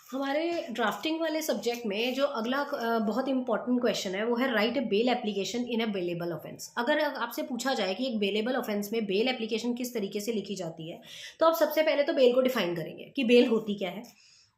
हमारे ड्राफ्टिंग वाले सब्जेक्ट में जो अगला बहुत इंपॉर्टेंट क्वेश्चन है वो है right A bail application in a bailable offence. अगर आपसे पूछा जाए कि एक बेलेबल ऑफेंस में बेल एप्लीकेशन किस तरीके से लिखी जाती है, तो आप सबसे पहले तो बेल को डिफाइन करेंगे कि बेल होती क्या है।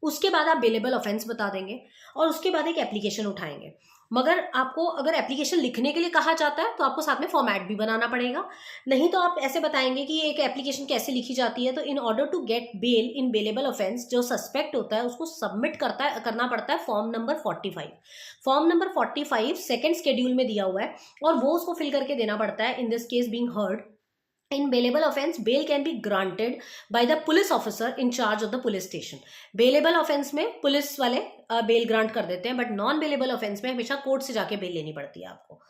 उसके बाद आप बेलेबल ऑफेंस बता देंगे और उसके बाद एक एप्लीकेशन उठाएंगे। मगर आपको अगर एप्लीकेशन लिखने के लिए कहा जाता है तो आपको साथ में फॉर्मेट भी बनाना पड़ेगा। नहीं तो आप ऐसे बताएंगे कि एक एप्लीकेशन कैसे लिखी जाती है। तो in order to get bail in bailable offence, जो सस्पेक्ट होता है उसको सबमिट करना पड़ता है form number 45। Form number 45 second schedule में दिया हुआ है और वो उसको फिल करके देना पड़ता है। In this case being heard in bailable offense, bail can be granted by the police officer in charge of the police station. Bailable offence में पुलिस वाले बेल ग्रांट कर देते हैं, बट नॉन बेलेबल ऑफेंस में हमेशा court से जाके bell लेनी पड़ती है आपको।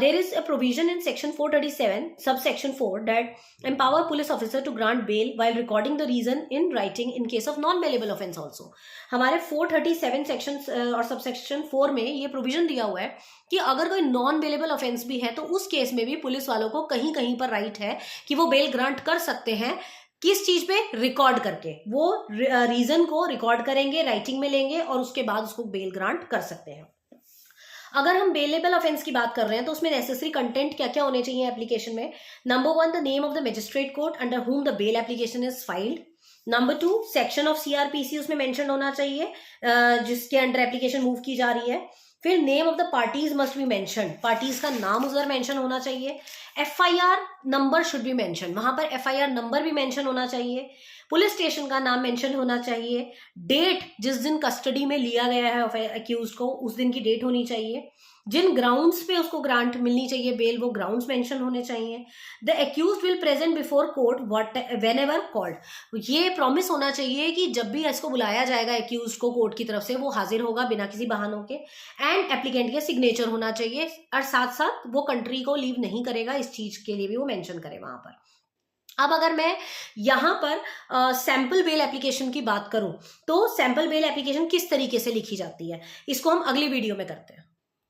There is a provision in section 437 subsection 4 that empower police officer to grant bail while recording the reason in writing in case of non bailable offense also. हमारे 437 section और सबसेक्शन 4 में ये प्रोविजन दिया हुआ है कि अगर कोई नॉन बेलेबल ऑफेंस भी है तो उस केस में भी पुलिस वालों को कहीं कहीं पर राइट है कि वो बेल ग्रांट कर सकते हैं। किस चीज पे? रिकॉर्ड करके। वो रीजन को रिकॉर्ड करेंगे, राइटिंग में लेंगे और उसके बाद उसको बेल ग्रांट कर सकते हैं। अगर हम बेलेबल ऑफेंस की बात कर रहे हैं तो उसमें नेसेसरी कंटेंट क्या क्या होने चाहिए एप्लीकेशन में? Number 1, the name of the magistrate court under whom the bail application is filed. Number 2, section of CrPC उसमें मेंशन होना चाहिए जिसके अंडर एप्लीकेशन मूव की जा रही है। फिर name of the parties must be mention, parties का नाम उधर मेंशन होना चाहिए। FIR number should be mention, वहां पर एफआईआर नंबर भी मेंशन होना चाहिए। पुलिस स्टेशन का नाम मेंशन होना चाहिए। डेट जिस दिन कस्टडी में लिया गया है अक्यूज को, उस दिन की डेट होनी चाहिए। जिन ग्राउंड्स पे उसको ग्रांट मिलनी चाहिए बेल, वो ग्राउंड्स मेंशन होने चाहिए। The accused will present before court whenever called, ये प्रॉमिस होना चाहिए कि जब भी इसको बुलाया जाएगा एक्यूज को कोर्ट की तरफ से, वो हाजिर होगा बिना किसी बहानों के। एंड एप्लीकेंट के सिग्नेचर होना चाहिए और साथ साथ वो कंट्री को लीव नहीं करेगा, इस चीज के लिए भी वो मेंशन करे वहां पर। अब अगर मैं यहां पर सैंपल बेल एप्लीकेशन की बात करूं तो सैंपल बेल एप्लीकेशन किस तरीके से लिखी जाती है, इसको हम अगली वीडियो में करते हैं।